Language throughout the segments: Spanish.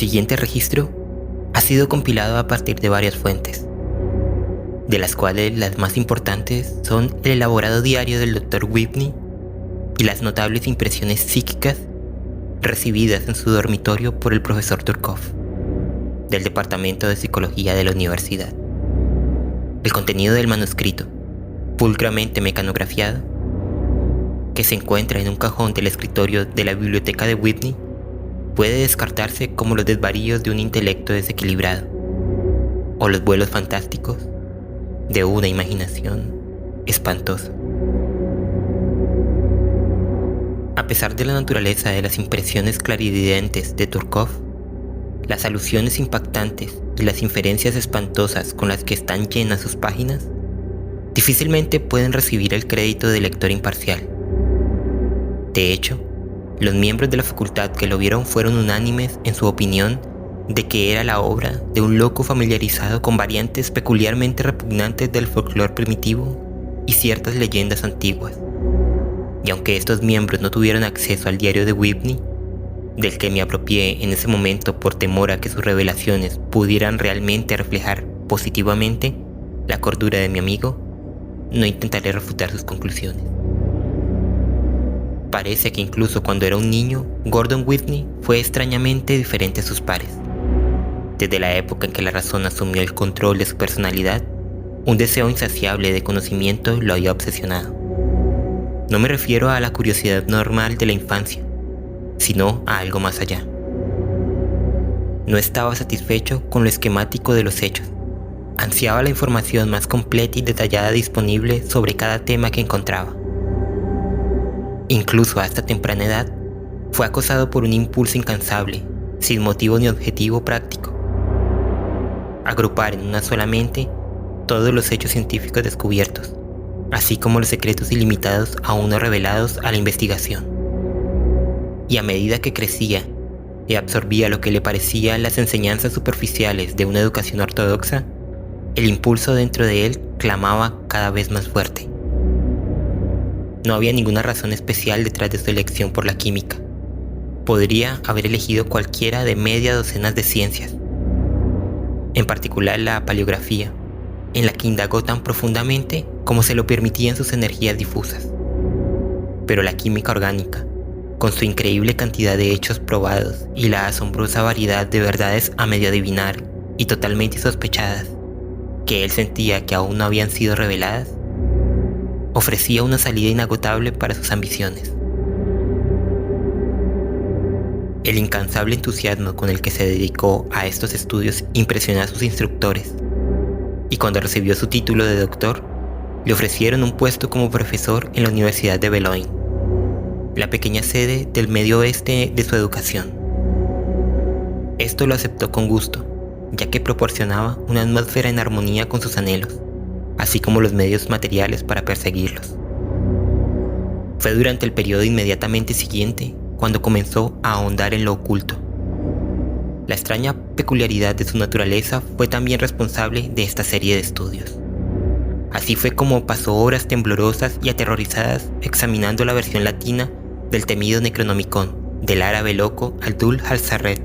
siguiente registro ha sido compilado a partir de varias fuentes, de las cuales las más importantes son el elaborado diario del Dr. Whitney y las notables impresiones psíquicas recibidas en su dormitorio por el profesor Turkov, del Departamento de Psicología de la Universidad. El contenido del manuscrito, pulcramente mecanografiado, que se encuentra en un cajón del escritorio de la biblioteca de Whitney, puede descartarse como los desvaríos de un intelecto desequilibrado o los vuelos fantásticos de una imaginación espantosa. A pesar de la naturaleza de las impresiones clarividentes de Turkov, las alusiones impactantes y las inferencias espantosas con las que están llenas sus páginas difícilmente pueden recibir el crédito de lector imparcial. De hecho, los miembros de la facultad que lo vieron fueron unánimes en su opinión de que era la obra de un loco familiarizado con variantes peculiarmente repugnantes del folclore primitivo y ciertas leyendas antiguas. Y aunque estos miembros no tuvieron acceso al diario de Whitney, del que me apropié en ese momento por temor a que sus revelaciones pudieran realmente reflejar positivamente la cordura de mi amigo, no intentaré refutar sus conclusiones. Parece que incluso cuando era un niño, Gordon Whitney fue extrañamente diferente a sus pares. Desde la época en que la razón asumió el control de su personalidad, un deseo insaciable de conocimiento lo había obsesionado. No me refiero a la curiosidad normal de la infancia, sino a algo más allá. No estaba satisfecho con lo esquemático de los hechos. Ansiaba la información más completa y detallada disponible sobre cada tema que encontraba. Incluso a esta temprana edad, fue acosado por un impulso incansable, sin motivo ni objetivo práctico. Agrupar en una sola mente todos los hechos científicos descubiertos, así como los secretos ilimitados aún no revelados a la investigación. Y a medida que crecía y absorbía lo que le parecían las enseñanzas superficiales de una educación ortodoxa, el impulso dentro de él clamaba cada vez más fuerte. No había ninguna razón especial detrás de su elección por la química. Podría haber elegido cualquiera de media docena de ciencias, en particular la paleografía, en la que indagó tan profundamente como se lo permitían sus energías difusas. Pero la química orgánica, con su increíble cantidad de hechos probados y la asombrosa variedad de verdades a medio adivinar y totalmente sospechadas, que él sentía que aún no habían sido reveladas, ofrecía una salida inagotable para sus ambiciones. El incansable entusiasmo con el que se dedicó a estos estudios impresionó a sus instructores, y cuando recibió su título de doctor, le ofrecieron un puesto como profesor en la Universidad de Boulogne, la pequeña sede del medio oeste de su educación. Esto lo aceptó con gusto, ya que proporcionaba una atmósfera en armonía con sus anhelos, así como los medios materiales para perseguirlos. Fue durante el periodo inmediatamente siguiente cuando comenzó a ahondar en lo oculto. La extraña peculiaridad de su naturaleza fue también responsable de esta serie de estudios. Así fue como pasó horas temblorosas y aterrorizadas examinando la versión latina del temido Necronomicon del árabe loco Abdul al-Sarred.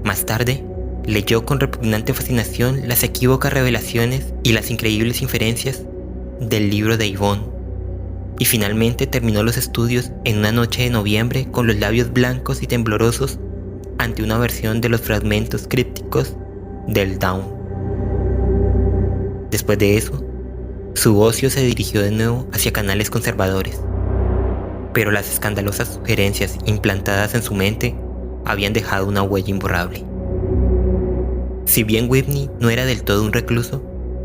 Más tarde, leyó con repugnante fascinación las equívocas revelaciones y las increíbles inferencias del libro de Yvonne, y finalmente terminó los estudios en una noche de noviembre con los labios blancos y temblorosos ante una versión de los fragmentos crípticos del Dawn. Después de eso, su ocio se dirigió de nuevo hacia canales conservadores, pero las escandalosas sugerencias implantadas en su mente habían dejado una huella imborrable. Si bien Whitney no era del todo un recluso,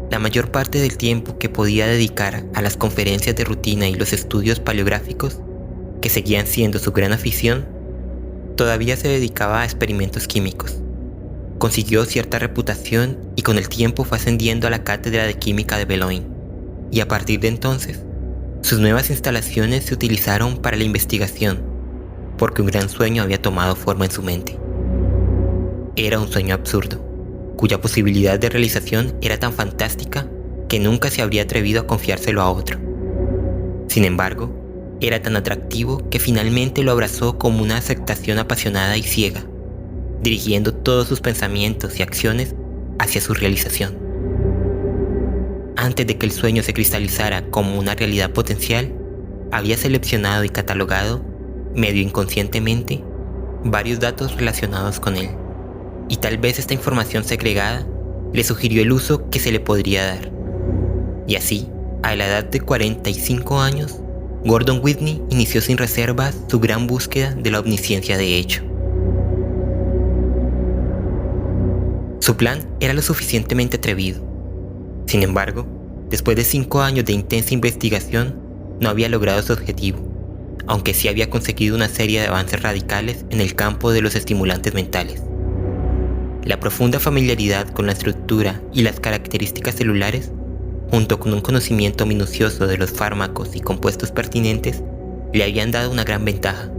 la mayor parte del tiempo que podía dedicar a las conferencias de rutina y los estudios paleográficos, que seguían siendo su gran afición, todavía se dedicaba a experimentos químicos. Consiguió cierta reputación y con el tiempo fue ascendiendo a la cátedra de química de Boulogne, y a partir de entonces, sus nuevas instalaciones se utilizaron para la investigación, porque un gran sueño había tomado forma en su mente. Era un sueño absurdo, cuya posibilidad de realización era tan fantástica que nunca se habría atrevido a confiárselo a otro. Sin embargo, era tan atractivo que finalmente lo abrazó como una aceptación apasionada y ciega, dirigiendo todos sus pensamientos y acciones hacia su realización. Antes de que el sueño se cristalizara como una realidad potencial, había seleccionado y catalogado, medio inconscientemente, varios datos relacionados con él, y tal vez esta información segregada le sugirió el uso que se le podría dar. Y así, a la edad de 45 años, Gordon Whitney inició sin reservas su gran búsqueda de la omnisciencia de hecho. Su plan era lo suficientemente atrevido. Sin embargo, después de 5 años de intensa investigación, no había logrado su objetivo, aunque sí había conseguido una serie de avances radicales en el campo de los estimulantes mentales. La profunda familiaridad con la estructura y las características celulares, junto con un conocimiento minucioso de los fármacos y compuestos pertinentes, le habían dado una gran ventaja.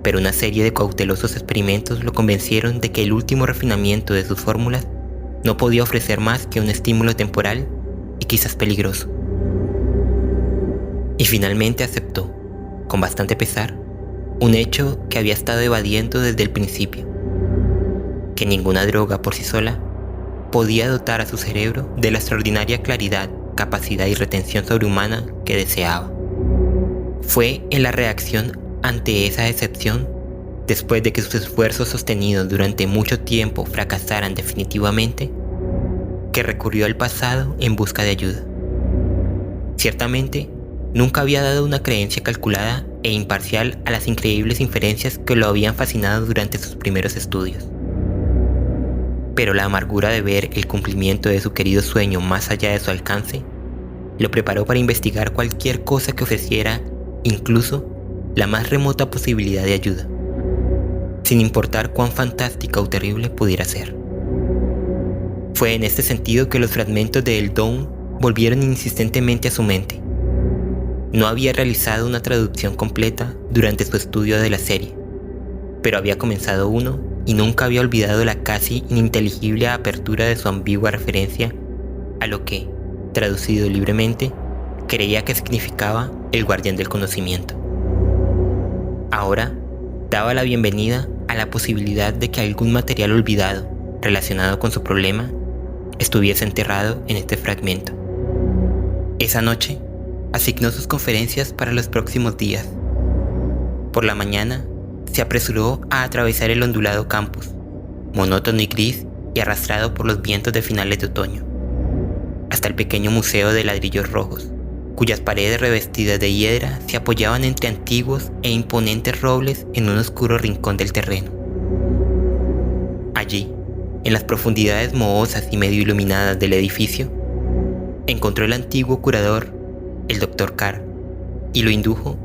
Pero una serie de cautelosos experimentos lo convencieron de que el último refinamiento de sus fórmulas no podía ofrecer más que un estímulo temporal y quizás peligroso. Y finalmente aceptó, con bastante pesar, un hecho que había estado evadiendo desde el principio: que ninguna droga por sí sola podía dotar a su cerebro de la extraordinaria claridad, capacidad y retención sobrehumana que deseaba. Fue en la reacción ante esa decepción, después de que sus esfuerzos sostenidos durante mucho tiempo fracasaran definitivamente, que recurrió al pasado en busca de ayuda. Ciertamente, nunca había dado una creencia calculada e imparcial a las increíbles inferencias que lo habían fascinado durante sus primeros estudios. Pero la amargura de ver el cumplimiento de su querido sueño más allá de su alcance, lo preparó para investigar cualquier cosa que ofreciera, incluso la más remota posibilidad de ayuda, sin importar cuán fantástica o terrible pudiera ser. Fue en este sentido que los fragmentos de El Dawn volvieron insistentemente a su mente. No había realizado una traducción completa durante su estudio de la serie, pero había comenzado uno y nunca había olvidado la casi ininteligible apertura de su ambigua referencia a lo que, traducido libremente, creía que significaba el guardián del conocimiento. Ahora daba la bienvenida a la posibilidad de que algún material olvidado relacionado con su problema estuviese enterrado en este fragmento. Esa noche asignó sus conferencias para los próximos días. Por la mañana se apresuró a atravesar el ondulado campus, monótono y gris y arrastrado por los vientos de finales de otoño, hasta el pequeño museo de ladrillos rojos, cuyas paredes revestidas de hiedra se apoyaban entre antiguos e imponentes robles en un oscuro rincón del terreno. Allí, en las profundidades mohosas y medio iluminadas del edificio, encontró el antiguo curador, el Dr. Carr, y lo indujo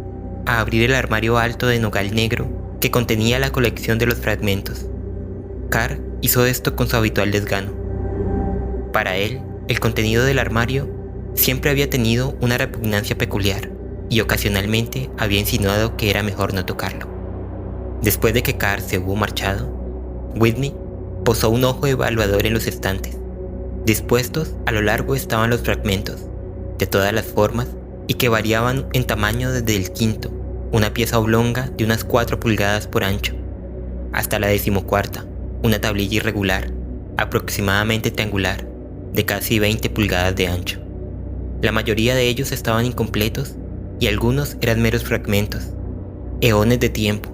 a abrir el armario alto de nogal negro que contenía la colección de los fragmentos. Carr hizo esto con su habitual desgano. Para él, el contenido del armario siempre había tenido una repugnancia peculiar y ocasionalmente había insinuado que era mejor no tocarlo. Después de que Carr se hubo marchado, Whitney posó un ojo evaluador en los estantes. Dispuestos a lo largo estaban los fragmentos, de todas las formas y que variaban en tamaño desde el quinto, una pieza oblonga de unas 4 pulgadas por ancho, hasta la 14ª, una tablilla irregular, aproximadamente triangular, de casi 20 pulgadas de ancho. La mayoría de ellos estaban incompletos y algunos eran meros fragmentos. Eones de tiempo,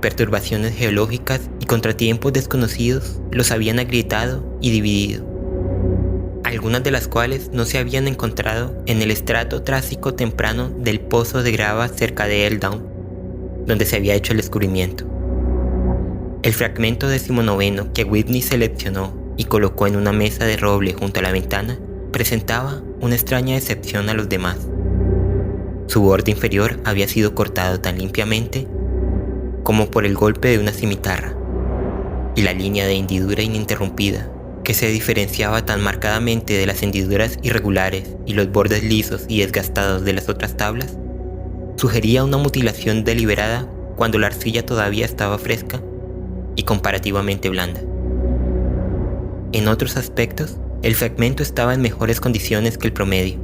perturbaciones geológicas y contratiempos desconocidos los habían agrietado y dividido, algunas de las cuales no se habían encontrado en el estrato trásico temprano del pozo de grava cerca de El Dawn, donde se había hecho el descubrimiento. El fragmento 19º que Whitney seleccionó y colocó en una mesa de roble junto a la ventana presentaba una extraña excepción a los demás. Su borde inferior había sido cortado tan limpiamente como por el golpe de una cimitarra, y la línea de hendidura ininterrumpida, que se diferenciaba tan marcadamente de las hendiduras irregulares y los bordes lisos y desgastados de las otras tablas, sugería una mutilación deliberada cuando la arcilla todavía estaba fresca y comparativamente blanda. En otros aspectos, el fragmento estaba en mejores condiciones que el promedio.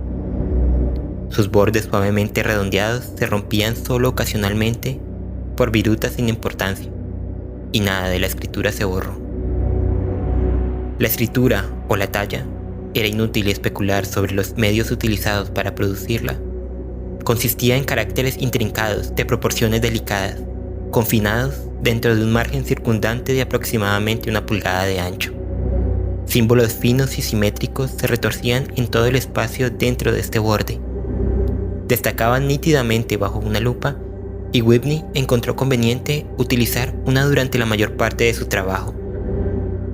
Sus bordes suavemente redondeados se rompían solo ocasionalmente por virutas sin importancia, y nada de la escritura se borró. La escritura o la talla era inútil especular sobre los medios utilizados para producirla. Consistía en caracteres intrincados de proporciones delicadas, confinados dentro de un margen circundante de aproximadamente 1 pulgada de ancho. Símbolos finos y simétricos se retorcían en todo el espacio dentro de este borde. Destacaban nítidamente bajo una lupa y Whitney encontró conveniente utilizar una durante la mayor parte de su trabajo.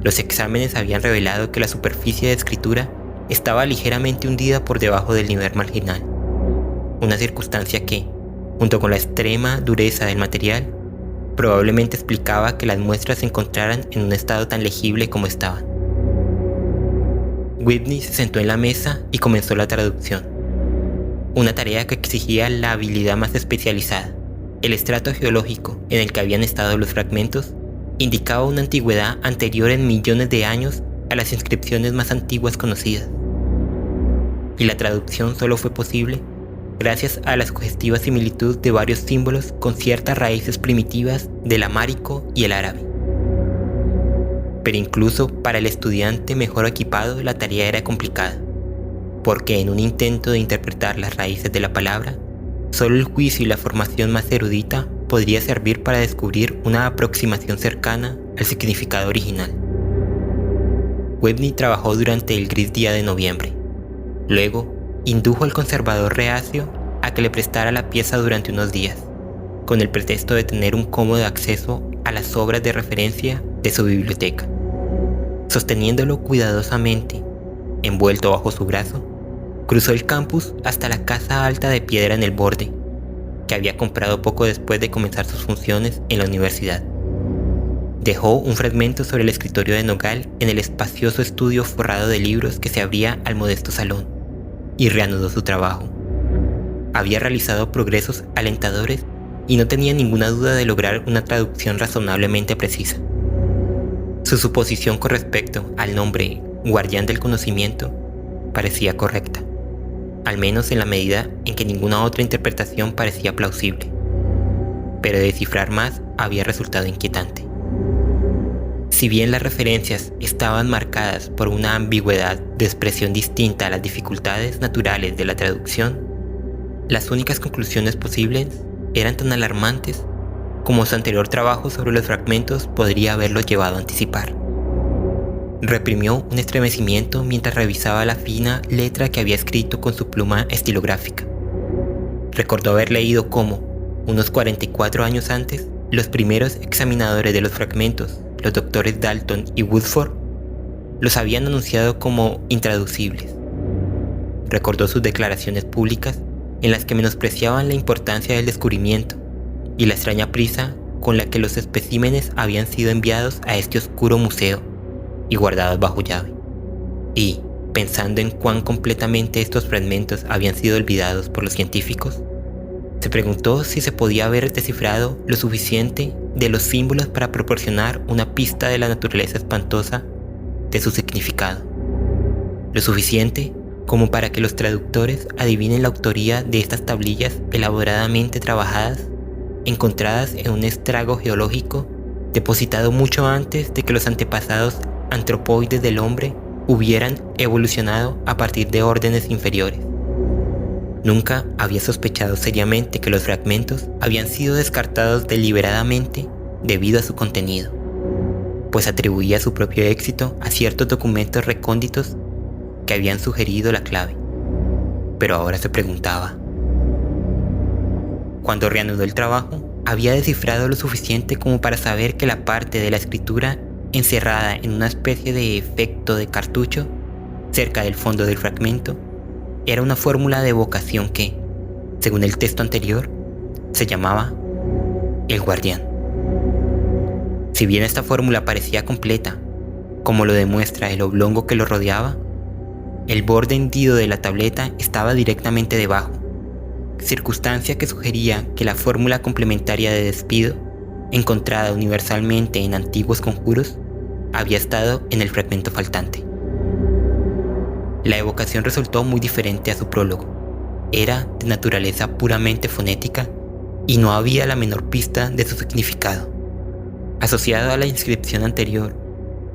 Los exámenes habían revelado que la superficie de escritura estaba ligeramente hundida por debajo del nivel marginal, una circunstancia que, junto con la extrema dureza del material, probablemente explicaba que las muestras se encontraran en un estado tan legible como estaban. Whitney se sentó en la mesa y comenzó la traducción, una tarea que exigía la habilidad más especializada. El estrato geológico en el que habían estado los fragmentos indicaba una antigüedad anterior en millones de años a las inscripciones más antiguas conocidas. Y la traducción solo fue posible gracias a la sugestiva similitud de varios símbolos con ciertas raíces primitivas del amárico y el árabe. Pero incluso para el estudiante mejor equipado la tarea era complicada, porque en un intento de interpretar las raíces de la palabra, solo el juicio y la formación más erudita podría servir para descubrir una aproximación cercana al significado original. Whitney trabajó durante el gris día de noviembre. Luego, indujo al conservador reacio a que le prestara la pieza durante unos días, con el pretexto de tener un cómodo acceso a las obras de referencia de su biblioteca. Sosteniéndolo cuidadosamente, envuelto bajo su brazo, cruzó el campus hasta la casa alta de piedra en el borde, que había comprado poco después de comenzar sus funciones en la universidad. Dejó un fragmento sobre el escritorio de nogal en el espacioso estudio forrado de libros que se abría al modesto salón, y reanudó su trabajo. Había realizado progresos alentadores y no tenía ninguna duda de lograr una traducción razonablemente precisa. Su suposición con respecto al nombre guardián del conocimiento parecía correcta, al menos en la medida en que ninguna otra interpretación parecía plausible, pero descifrar más había resultado inquietante. Si bien las referencias estaban marcadas por una ambigüedad de expresión distinta a las dificultades naturales de la traducción, las únicas conclusiones posibles eran tan alarmantes como su anterior trabajo sobre los fragmentos podría haberlo llevado a anticipar. Reprimió un estremecimiento mientras revisaba la fina letra que había escrito con su pluma estilográfica. Recordó haber leído cómo, unos 44 años antes, los primeros examinadores de los fragmentos, los doctores Dalton y Woodford, los habían anunciado como intraducibles. Recordó sus declaraciones públicas en las que menospreciaban la importancia del descubrimiento y la extraña prisa con la que los especímenes habían sido enviados a este oscuro museo y guardados bajo llave. Y, pensando en cuán completamente estos fragmentos habían sido olvidados por los científicos, se preguntó si se podía haber descifrado lo suficiente de los símbolos para proporcionar una pista de la naturaleza espantosa de su significado. Lo suficiente como para que los traductores adivinen la autoría de estas tablillas elaboradamente trabajadas, encontradas en un estrago geológico depositado mucho antes de que los antepasados antropoides del hombre hubieran evolucionado a partir de órdenes inferiores. Nunca había sospechado seriamente que los fragmentos habían sido descartados deliberadamente debido a su contenido, pues atribuía su propio éxito a ciertos documentos recónditos que habían sugerido la clave. Pero ahora se preguntaba: cuando reanudó el trabajo, había descifrado lo suficiente como para saber que la parte de la escritura encerrada en una especie de efecto de cartucho cerca del fondo del fragmento era una fórmula de evocación que, según el texto anterior, se llamaba el guardián. Si bien esta fórmula parecía completa, como lo demuestra el oblongo que lo rodeaba, el borde hendido de la tableta estaba directamente debajo, circunstancia que sugería que la fórmula complementaria de despido, encontrada universalmente en antiguos conjuros, había estado en el fragmento faltante. La evocación resultó muy diferente a su prólogo. Era de naturaleza puramente fonética y no había la menor pista de su significado. Asociado a la inscripción anterior,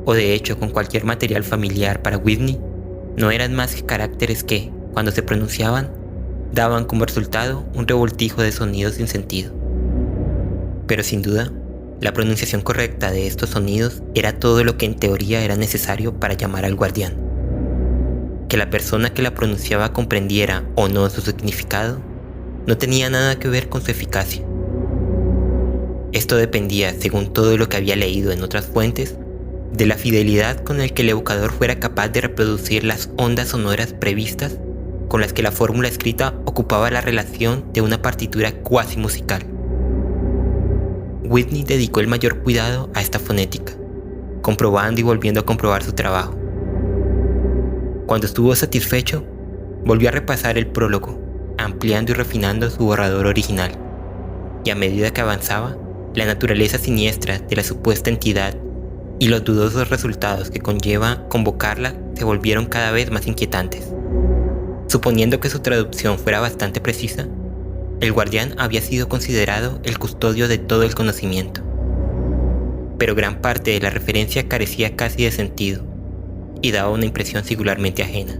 o de hecho con cualquier material familiar para Whitney, no eran más que caracteres que, cuando se pronunciaban, daban como resultado un revoltijo de sonidos sin sentido. Pero sin duda, la pronunciación correcta de estos sonidos era todo lo que en teoría era necesario para llamar al guardián. Que la persona que la pronunciaba comprendiera o no su significado no tenía nada que ver con su eficacia. Esto dependía, según todo lo que había leído en otras fuentes, de la fidelidad con la que el evocador fuera capaz de reproducir las ondas sonoras previstas con las que la fórmula escrita ocupaba la relación de una partitura cuasi musical. Whitney dedicó el mayor cuidado a esta fonética, comprobando y volviendo a comprobar su trabajo. Cuando estuvo satisfecho, volvió a repasar el prólogo, ampliando y refinando su borrador original, y a medida que avanzaba, la naturaleza siniestra de la supuesta entidad y los dudosos resultados que conlleva convocarla se volvieron cada vez más inquietantes. Suponiendo que su traducción fuera bastante precisa, el guardián había sido considerado el custodio de todo el conocimiento. Pero gran parte de la referencia carecía casi de sentido y daba una impresión singularmente ajena.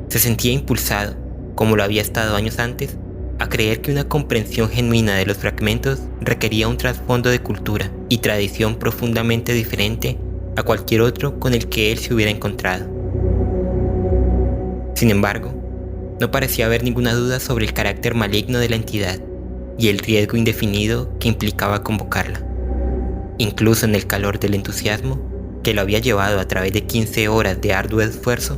Se sentía impulsado, como lo había estado años antes, a creer que una comprensión genuina de los fragmentos requería un trasfondo de cultura y tradición profundamente diferente a cualquier otro con el que él se hubiera encontrado. Sin embargo, no parecía haber ninguna duda sobre el carácter maligno de la entidad y el riesgo indefinido que implicaba convocarla. Incluso en el calor del entusiasmo que lo había llevado a través de 15 horas de arduo esfuerzo,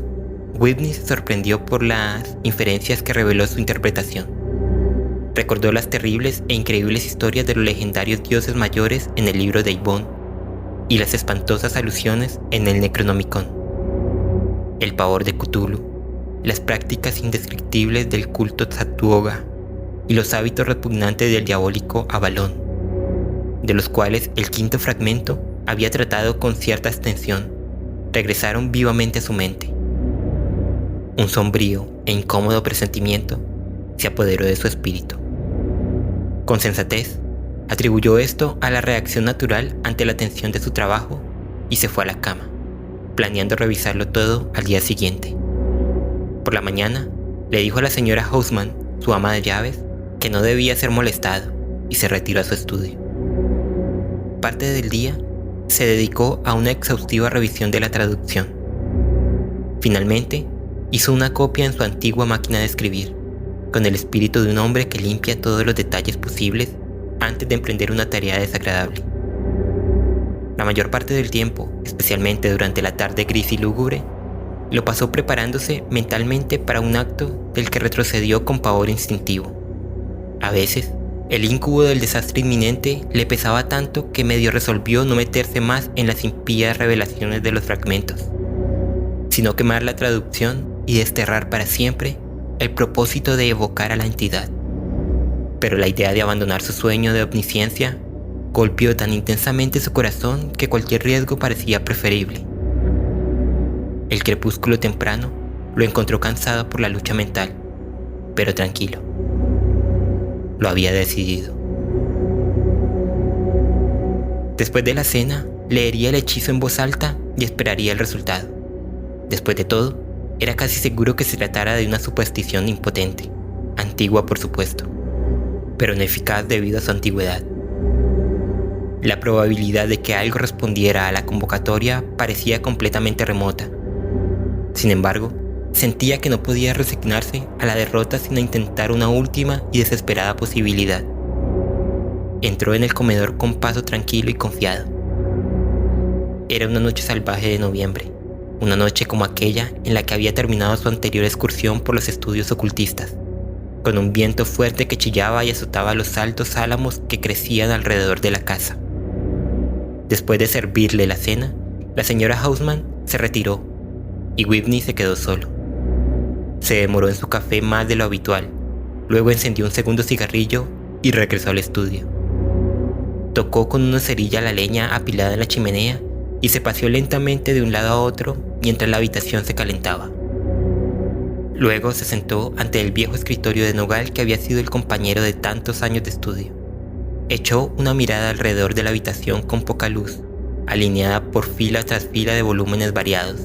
Whitney se sorprendió por las inferencias que reveló su interpretación. Recordó las terribles e increíbles historias de los legendarios dioses mayores en el libro de Eibon y las espantosas alusiones en el Necronomicon. El pavor de Cthulhu, las prácticas indescriptibles del culto Tzathoga y los hábitos repugnantes del diabólico Avalón, de los cuales el quinto fragmento había tratado con cierta extensión, regresaron vivamente a su mente. Un sombrío e incómodo presentimiento se apoderó de su espíritu. Con sensatez, atribuyó esto a la reacción natural ante la tensión de su trabajo y se fue a la cama, planeando revisarlo todo al día siguiente. Por la mañana, le dijo a la señora Hausman, su ama de llaves, que no debía ser molestado y se retiró a su estudio. Parte del día se dedicó a una exhaustiva revisión de la traducción. Finalmente, hizo una copia en su antigua máquina de escribir, con el espíritu de un hombre que limpia todos los detalles posibles antes de emprender una tarea desagradable. La mayor parte del tiempo, especialmente durante la tarde gris y lúgubre, lo pasó preparándose mentalmente para un acto del que retrocedió con pavor instintivo. A veces, el íncubo del desastre inminente le pesaba tanto que medio resolvió no meterse más en las impías revelaciones de los fragmentos, sino quemar la traducción y desterrar para siempre el propósito de evocar a la entidad. Pero la idea de abandonar su sueño de omnisciencia golpeó tan intensamente su corazón que cualquier riesgo parecía preferible. El crepúsculo temprano lo encontró cansado por la lucha mental, pero tranquilo. Lo había decidido. Después de la cena, leería el hechizo en voz alta y esperaría el resultado. Después de todo, era casi seguro que se tratara de una superstición impotente, antigua por supuesto, pero ineficaz debido a su antigüedad. La probabilidad de que algo respondiera a la convocatoria parecía completamente remota. Sin embargo, sentía que no podía resignarse a la derrota sin intentar una última y desesperada posibilidad. Entró en el comedor con paso tranquilo y confiado. Era una noche salvaje de noviembre. Una noche como aquella en la que había terminado su anterior excursión por los estudios ocultistas, con un viento fuerte que chillaba y azotaba los altos álamos que crecían alrededor de la casa. Después de servirle la cena, la señora Hausman se retiró y Whitney se quedó solo. Se demoró en su café más de lo habitual, luego encendió un segundo cigarrillo y regresó al estudio. Tocó con una cerilla la leña apilada en la chimenea y se paseó lentamente de un lado a otro mientras la habitación se calentaba. Luego se sentó ante el viejo escritorio de nogal que había sido el compañero de tantos años de estudio. Echó una mirada alrededor de la habitación con poca luz, alineada por fila tras fila de volúmenes variados,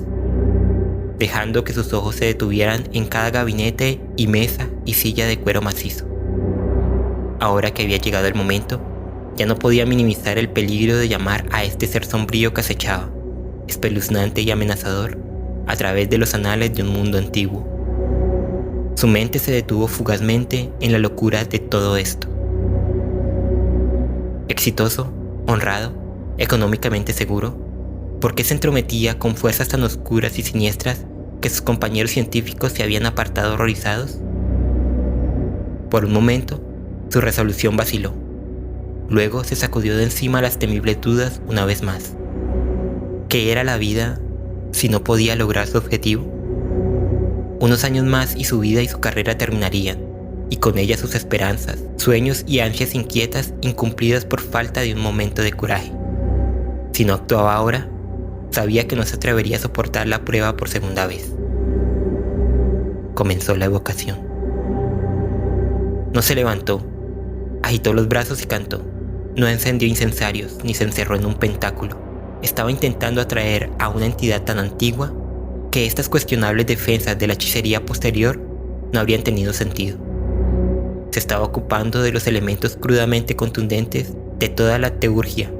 dejando que sus ojos se detuvieran en cada gabinete y mesa y silla de cuero macizo. Ahora que había llegado el momento, ya no podía minimizar el peligro de llamar a este ser sombrío que acechaba, espeluznante y amenazador, a través de los anales de un mundo antiguo. Su mente se detuvo fugazmente en la locura de todo esto. Exitoso, honrado, económicamente seguro, ¿por qué se entrometía con fuerzas tan oscuras y siniestras que sus compañeros científicos se habían apartado horrorizados? Por un momento, su resolución vaciló. Luego se sacudió de encima las temibles dudas una vez más. ¿Qué era la vida si no podía lograr su objetivo? Unos años más y su vida y su carrera terminarían, y con ella sus esperanzas, sueños y ansias inquietas incumplidas por falta de un momento de coraje. Si no actuaba ahora, sabía que no se atrevería a soportar la prueba por segunda vez. Comenzó la evocación. No se levantó, agitó los brazos y cantó. No encendió incensarios ni se encerró en un pentáculo. Estaba intentando atraer a una entidad tan antigua que estas cuestionables defensas de la hechicería posterior no habrían tenido sentido. Se estaba ocupando de los elementos crudamente contundentes de toda la teurgia,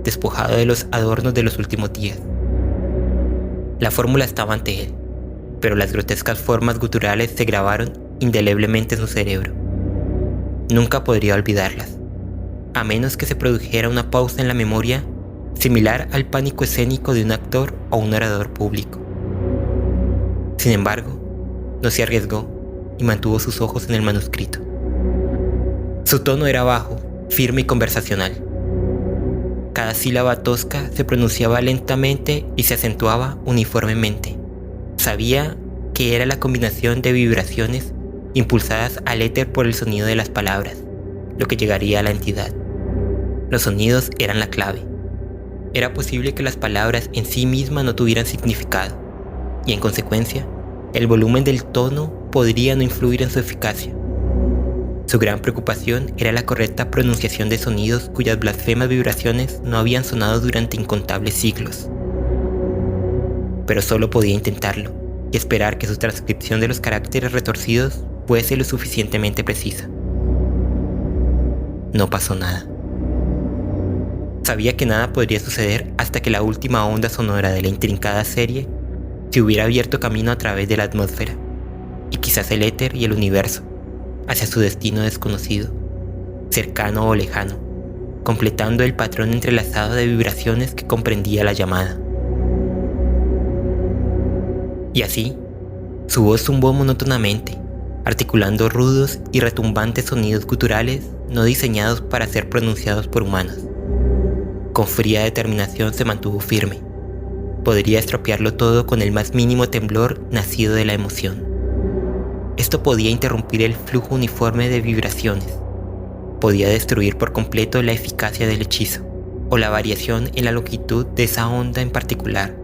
despojado de los adornos de los últimos días. La fórmula estaba ante él, pero las grotescas formas guturales se grabaron indeleblemente en su cerebro. Nunca podría olvidarlas, a menos que se produjera una pausa en la memoria similar al pánico escénico de un actor o un orador público. Sin embargo, no se arriesgó y mantuvo sus ojos en el manuscrito. Su tono era bajo, firme y conversacional. Cada sílaba tosca se pronunciaba lentamente y se acentuaba uniformemente. Sabía que era la combinación de vibraciones impulsadas al éter por el sonido de las palabras, lo que llegaría a la entidad. Los sonidos eran la clave. Era posible que las palabras en sí mismas no tuvieran significado, y en consecuencia, el volumen del tono podría no influir en su eficacia. Su gran preocupación era la correcta pronunciación de sonidos cuyas blasfemas vibraciones no habían sonado durante incontables siglos. Pero solo podía intentarlo y esperar que su transcripción de los caracteres retorcidos fuese lo suficientemente precisa. No pasó nada. Sabía que nada podría suceder hasta que la última onda sonora de la intrincada serie se hubiera abierto camino a través de la atmósfera, y quizás el éter y el universo, hacia su destino desconocido, cercano o lejano, completando el patrón entrelazado de vibraciones que comprendía la llamada. Y así, su voz zumbó monótonamente, articulando rudos y retumbantes sonidos guturales no diseñados para ser pronunciados por humanos. Con fría determinación se mantuvo firme. Podría estropearlo todo con el más mínimo temblor nacido de la emoción. Esto podía interrumpir el flujo uniforme de vibraciones. Podía destruir por completo la eficacia del hechizo, o la variación en la longitud de esa onda en particular,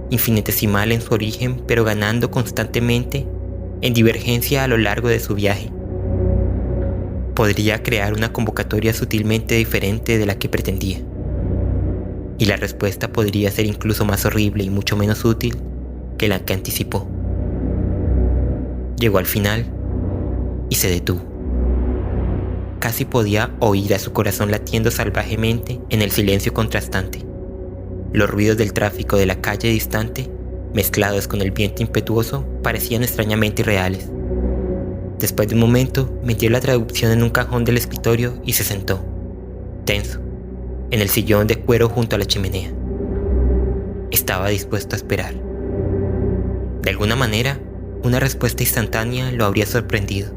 infinitesimal en su origen pero ganando constantemente en divergencia a lo largo de su viaje. Podría crear una convocatoria sutilmente diferente de la que pretendía. Y la respuesta podría ser incluso más horrible y mucho menos útil que la que anticipó. Llegó al final y se detuvo. Casi podía oír a su corazón latiendo salvajemente en el silencio contrastante. Los ruidos del tráfico de la calle distante, mezclados con el viento impetuoso, parecían extrañamente irreales. Después de un momento, metió la traducción en un cajón del escritorio y se sentó, tenso, en el sillón de cuero junto a la chimenea. Estaba dispuesto a esperar. De alguna manera, una respuesta instantánea lo habría sorprendido.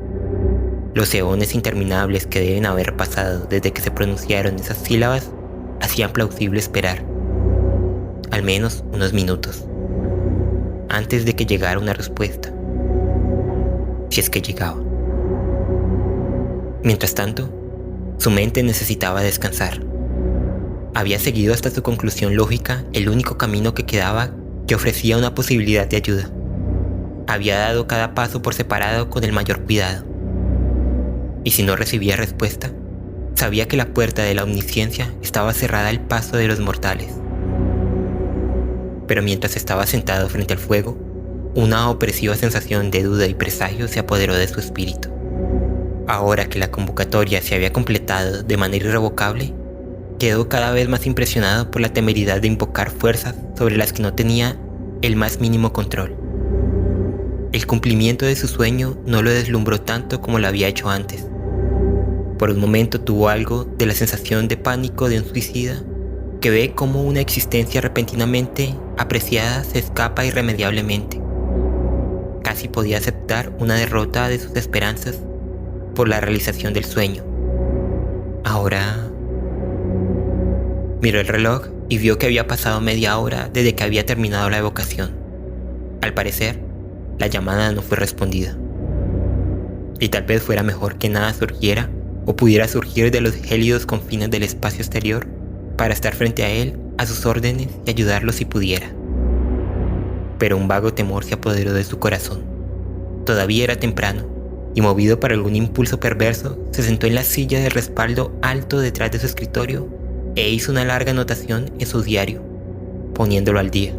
Los eones interminables que deben haber pasado desde que se pronunciaron esas sílabas hacían plausible esperar. Al menos unos minutos. Antes de que llegara una respuesta. Si es que llegaba. Mientras tanto, su mente necesitaba descansar. Había seguido hasta su conclusión lógica el único camino que quedaba que ofrecía una posibilidad de ayuda. Había dado cada paso por separado con el mayor cuidado. Y si no recibía respuesta, Sabía que la puerta de la omnisciencia estaba cerrada al paso de los mortales. Pero mientras estaba sentado frente al fuego, una opresiva sensación de duda y presagio se apoderó de su espíritu. Ahora que la convocatoria se había completado de manera irrevocable, quedó cada vez más impresionado por la temeridad de invocar fuerzas sobre las que no tenía el más mínimo control. El cumplimiento de su sueño no lo deslumbró tanto como lo había hecho antes. Por un momento tuvo algo de la sensación de pánico de un suicida que ve cómo una existencia repentinamente apreciada se escapa irremediablemente. Casi podía aceptar una derrota de sus esperanzas por la realización del sueño. Ahora miró el reloj y vio que había pasado media hora desde que había terminado la evocación. Al parecer, la llamada no fue respondida. Y tal vez fuera mejor que nada surgiera o pudiera surgir de los gélidos confines del espacio exterior para estar frente a él, a sus órdenes y ayudarlo si pudiera. Pero un vago temor se apoderó de su corazón. Todavía era temprano, y movido por algún impulso perverso, se sentó en la silla de respaldo alto detrás de su escritorio e hizo una larga anotación en su diario, poniéndolo al día.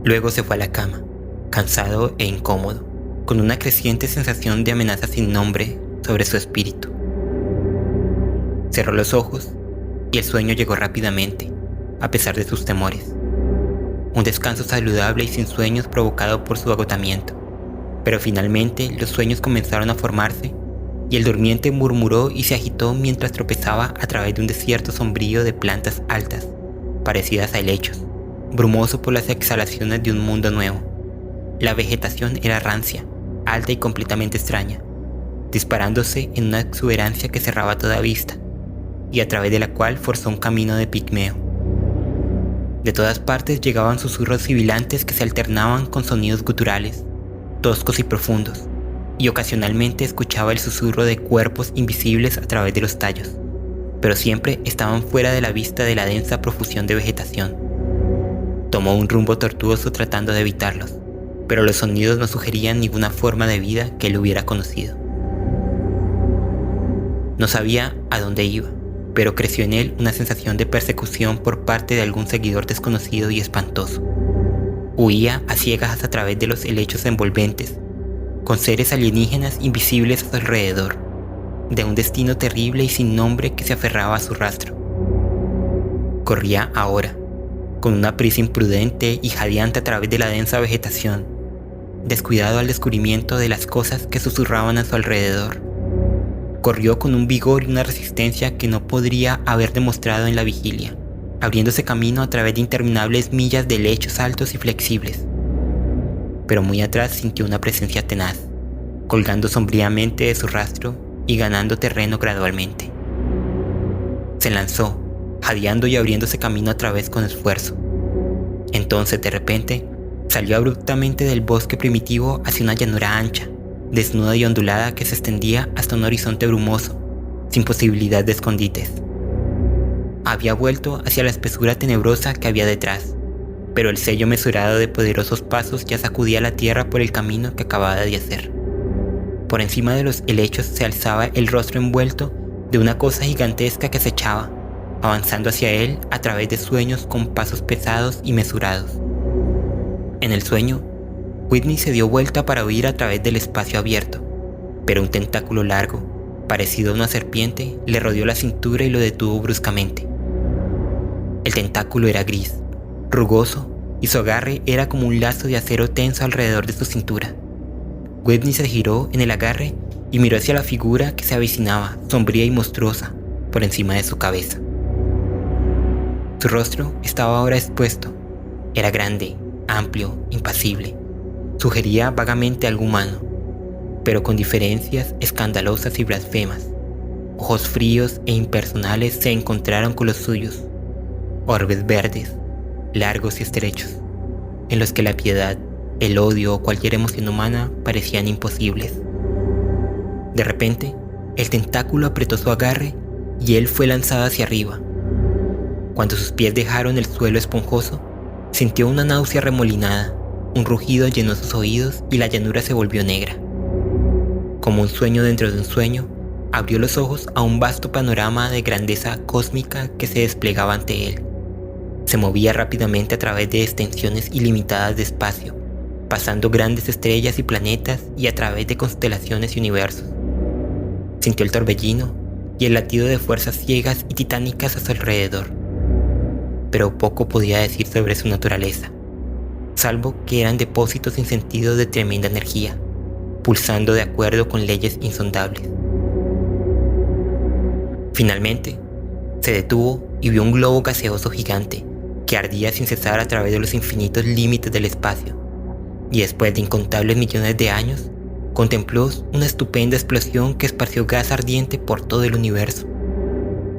Luego se fue a la cama, cansado e incómodo, con una creciente sensación de amenaza sin nombre sobre su espíritu. Cerró los ojos y el sueño llegó rápidamente, a pesar de sus temores. Un descanso saludable y sin sueños provocado por su agotamiento. Pero finalmente los sueños comenzaron a formarse y el durmiente murmuró y se agitó mientras tropezaba a través de un desierto sombrío de plantas altas, parecidas a helechos, brumoso por las exhalaciones de un mundo nuevo. La vegetación era rancia, alta y completamente extraña, disparándose en una exuberancia que cerraba toda vista y a través de la cual forzó un camino de pigmeo. De todas partes llegaban susurros sibilantes que se alternaban con sonidos guturales, toscos y profundos, y ocasionalmente escuchaba el susurro de cuerpos invisibles a través de los tallos, pero siempre estaban fuera de la vista de la densa profusión de vegetación. Tomó un rumbo tortuoso tratando de evitarlos, pero los sonidos no sugerían ninguna forma de vida que él hubiera conocido. No sabía a dónde iba, pero creció en él una sensación de persecución por parte de algún seguidor desconocido y espantoso. Huía a ciegas a través de los helechos envolventes, con seres alienígenas invisibles a su alrededor, de un destino terrible y sin nombre que se aferraba a su rastro. Corría ahora, con una prisa imprudente y jadeante a través de la densa vegetación, descuidado al descubrimiento de las cosas que susurraban a su alrededor. Corrió con un vigor y una resistencia que no podría haber demostrado en la vigilia, abriéndose camino a través de interminables millas de helechos altos y flexibles. Pero muy atrás sintió una presencia tenaz, colgando sombríamente de su rastro y ganando terreno gradualmente. Se lanzó, jadeando y abriéndose camino a través con esfuerzo. Entonces, de repente, salió abruptamente del bosque primitivo hacia una llanura ancha, desnuda y ondulada que se extendía hasta un horizonte brumoso, sin posibilidad de escondites. Había vuelto hacia la espesura tenebrosa que había detrás, pero el sello mesurado de poderosos pasos ya sacudía la tierra por el camino que acababa de hacer. Por encima de los helechos se alzaba el rostro envuelto de una cosa gigantesca que acechaba, avanzando hacia él a través de sueños con pasos pesados y mesurados. En el sueño, Whitney se dio vuelta para huir a través del espacio abierto, pero un tentáculo largo, parecido a una serpiente, le rodeó la cintura y lo detuvo bruscamente. El tentáculo era gris, rugoso, y su agarre era como un lazo de acero tenso alrededor de su cintura. Whitney se giró en el agarre y miró hacia la figura que se avecinaba, sombría y monstruosa, por encima de su cabeza. Su rostro estaba ahora expuesto. Era grande, amplio, impasible. Sugería vagamente algo humano, pero con diferencias escandalosas y blasfemas. Ojos fríos e impersonales se encontraron con los suyos. Orbes verdes, largos y estrechos, en los que la piedad, el odio o cualquier emoción humana parecían imposibles. De repente, el tentáculo apretó su agarre y él fue lanzado hacia arriba. Cuando sus pies dejaron el suelo esponjoso, sintió una náusea remolinada, un rugido llenó sus oídos y la llanura se volvió negra. Como un sueño dentro de un sueño, Abrió los ojos a un vasto panorama de grandeza cósmica que se desplegaba ante él. Se movía rápidamente a través de extensiones ilimitadas de espacio, pasando grandes estrellas y planetas y a través de constelaciones y universos. Sintió el torbellino y el latido de fuerzas ciegas y titánicas a su alrededor, pero poco podía decir sobre su naturaleza, salvo que eran depósitos sin sentido de tremenda energía, pulsando de acuerdo con leyes insondables. Finalmente, se detuvo y vio un globo gaseoso gigante que ardía sin cesar a través de los infinitos límites del espacio, y después de incontables millones de años, contempló una estupenda explosión que esparció gas ardiente por todo el universo.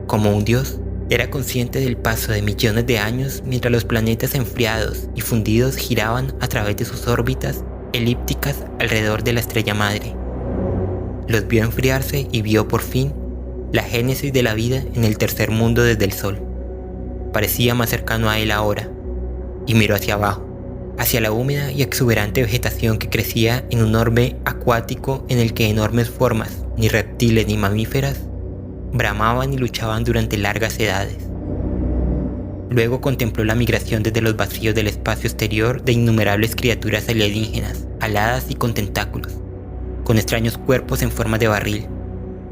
Como un dios, era consciente del paso de millones de años mientras los planetas enfriados y fundidos giraban a través de sus órbitas elípticas alrededor de la estrella madre. Los vio enfriarse y vio por fin la génesis de la vida en el tercer mundo desde el Sol. Parecía más cercano a él ahora, y miró hacia abajo, hacia la húmeda y exuberante vegetación que crecía en un orbe acuático en el que enormes formas, ni reptiles ni mamíferas, bramaban y luchaban durante largas edades. Luego contempló la migración desde los vacíos del espacio exterior de innumerables criaturas alienígenas, aladas y con tentáculos, con extraños cuerpos en forma de barril,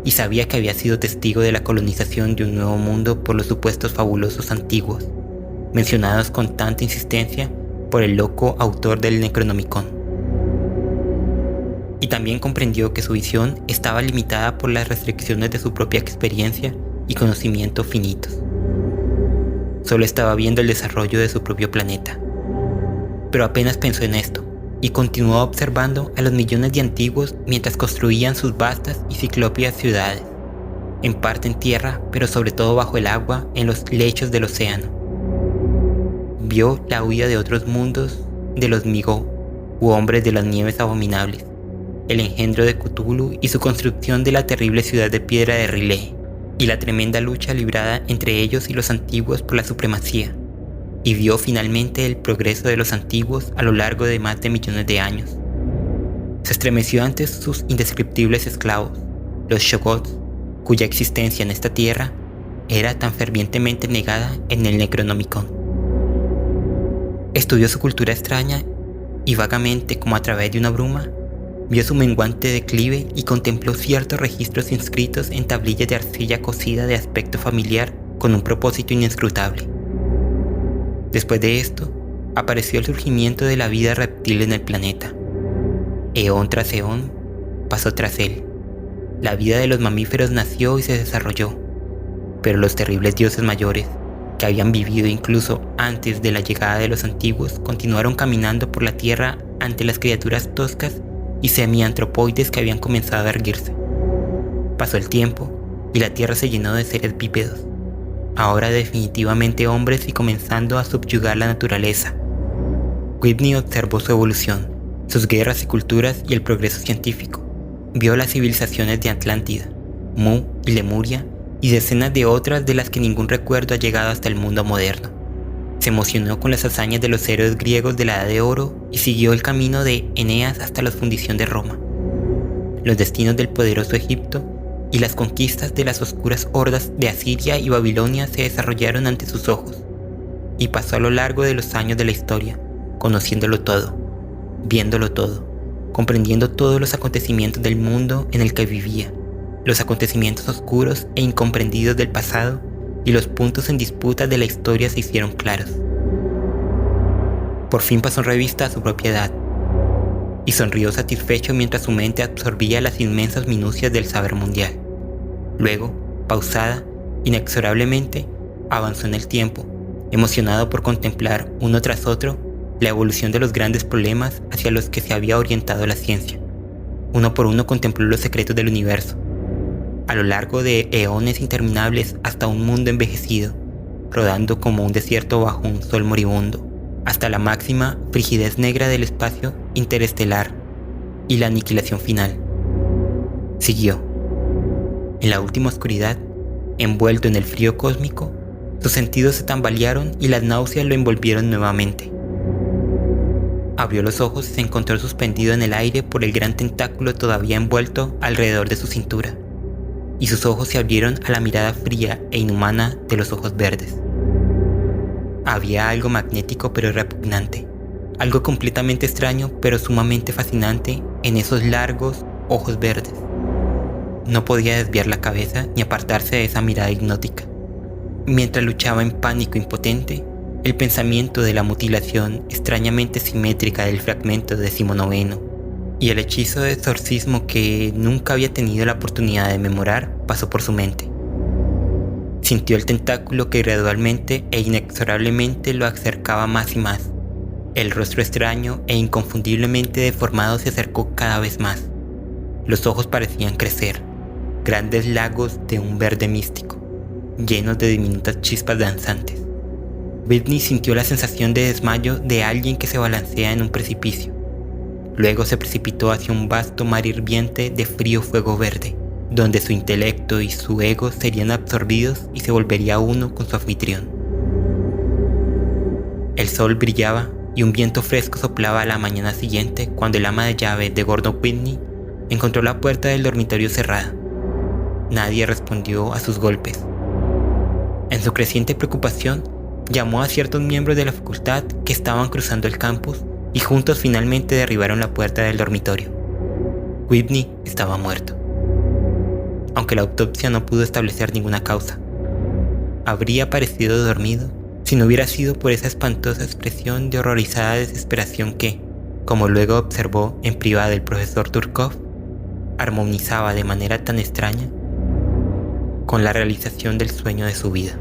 y sabía que había sido testigo de la colonización de un nuevo mundo por los supuestos fabulosos antiguos, mencionados con tanta insistencia por el loco autor del Necronomicon. Y también comprendió que su visión estaba limitada por las restricciones de su propia experiencia y conocimiento finitos. Solo estaba viendo el desarrollo de su propio planeta. Pero apenas pensó en esto, y continuó observando a los millones de antiguos mientras construían sus vastas y ciclópeas ciudades, en parte en tierra, pero sobre todo bajo el agua en los lechos del océano. Vio la huida de otros mundos, de los Migó, u hombres de las nieves abominables, el engendro de Cthulhu y su construcción de la terrible ciudad de piedra de Riley, y la tremenda lucha librada entre ellos y los antiguos por la supremacía. Y vio finalmente el progreso de los antiguos a lo largo de más de millones de años. Se estremeció ante sus indescriptibles esclavos, los Shoggoths, cuya existencia en esta tierra era tan fervientemente negada en el Necronomicon. Estudió su cultura extraña y vagamente, como a través de una bruma, vio su menguante declive y contempló ciertos registros inscritos en tablillas de arcilla cocida de aspecto familiar con un propósito inescrutable. Después de esto, apareció el surgimiento de la vida reptil en el planeta. Eón tras eón pasó tras él. La vida de los mamíferos nació y se desarrolló, pero los terribles dioses mayores, que habían vivido incluso antes de la llegada de los antiguos, continuaron caminando por la tierra ante las criaturas toscas y semiantropoides que habían comenzado a erguirse. Pasó el tiempo y la tierra se llenó de seres bípedos, ahora definitivamente hombres y comenzando a subyugar la naturaleza. Whitney observó su evolución, sus guerras y culturas y el progreso científico. Vio las civilizaciones de Atlántida, Mu y Lemuria y decenas de otras de las que ningún recuerdo ha llegado hasta el mundo moderno. Se emocionó con las hazañas de los héroes griegos de la Edad de Oro y siguió el camino de Eneas hasta la fundición de Roma. Los destinos del poderoso Egipto y las conquistas de las oscuras hordas de Asiria y Babilonia se desarrollaron ante sus ojos, y pasó a lo largo de los años de la historia, conociéndolo todo, viéndolo todo, comprendiendo todos los acontecimientos del mundo en el que vivía, los acontecimientos oscuros e incomprendidos del pasado, y los puntos en disputa de la historia se hicieron claros. Por fin pasó en revista a su propia edad, y sonrió satisfecho mientras su mente absorbía las inmensas minucias del saber mundial. Luego, pausada, inexorablemente, avanzó en el tiempo, emocionado por contemplar uno tras otro la evolución de los grandes problemas hacia los que se había orientado la ciencia. Uno por uno contempló los secretos del universo, a lo largo de eones interminables hasta un mundo envejecido, rodando como un desierto bajo un sol moribundo, hasta la máxima frigidez negra del espacio interestelar y la aniquilación final. Siguió. En la última oscuridad, envuelto en el frío cósmico, sus sentidos se tambalearon y las náuseas lo envolvieron nuevamente. Abrió los ojos y se encontró suspendido en el aire por el gran tentáculo todavía envuelto alrededor de su cintura. y sus ojos se abrieron a la mirada fría e inhumana de los ojos verdes. Había algo magnético pero repugnante, algo completamente extraño pero sumamente fascinante en esos largos ojos verdes. No podía desviar la cabeza ni apartarse de esa mirada hipnótica. Mientras luchaba en pánico impotente, el pensamiento de la mutilación extrañamente simétrica del fragmento 19 y el hechizo de exorcismo que nunca había tenido la oportunidad de memorar pasó por su mente. Sintió el tentáculo que gradualmente e inexorablemente lo acercaba más y más. El rostro extraño e inconfundiblemente deformado se acercó cada vez más. Los ojos parecían crecer, grandes lagos de un verde místico, llenos de diminutas chispas danzantes. Whitney sintió la sensación de desmayo de alguien que se balancea en un precipicio. Luego se precipitó hacia un vasto mar hirviente de frío fuego verde, donde su intelecto y su ego serían absorbidos y se volvería uno con su anfitrión. El sol brillaba y un viento fresco soplaba a la mañana siguiente cuando el ama de llaves de Gordon Whitney encontró la puerta del dormitorio cerrada. Nadie respondió a sus golpes. En su creciente preocupación, llamó a ciertos miembros de la facultad que estaban cruzando el campus y juntos finalmente derribaron la puerta del dormitorio. Whitney estaba muerto, aunque la autopsia no pudo establecer ninguna causa. Habría parecido dormido si no hubiera sido por esa espantosa expresión de horrorizada desesperación que, como luego observó en privado el profesor Turkov, armonizaba de manera tan extraña con la realización del sueño de su vida.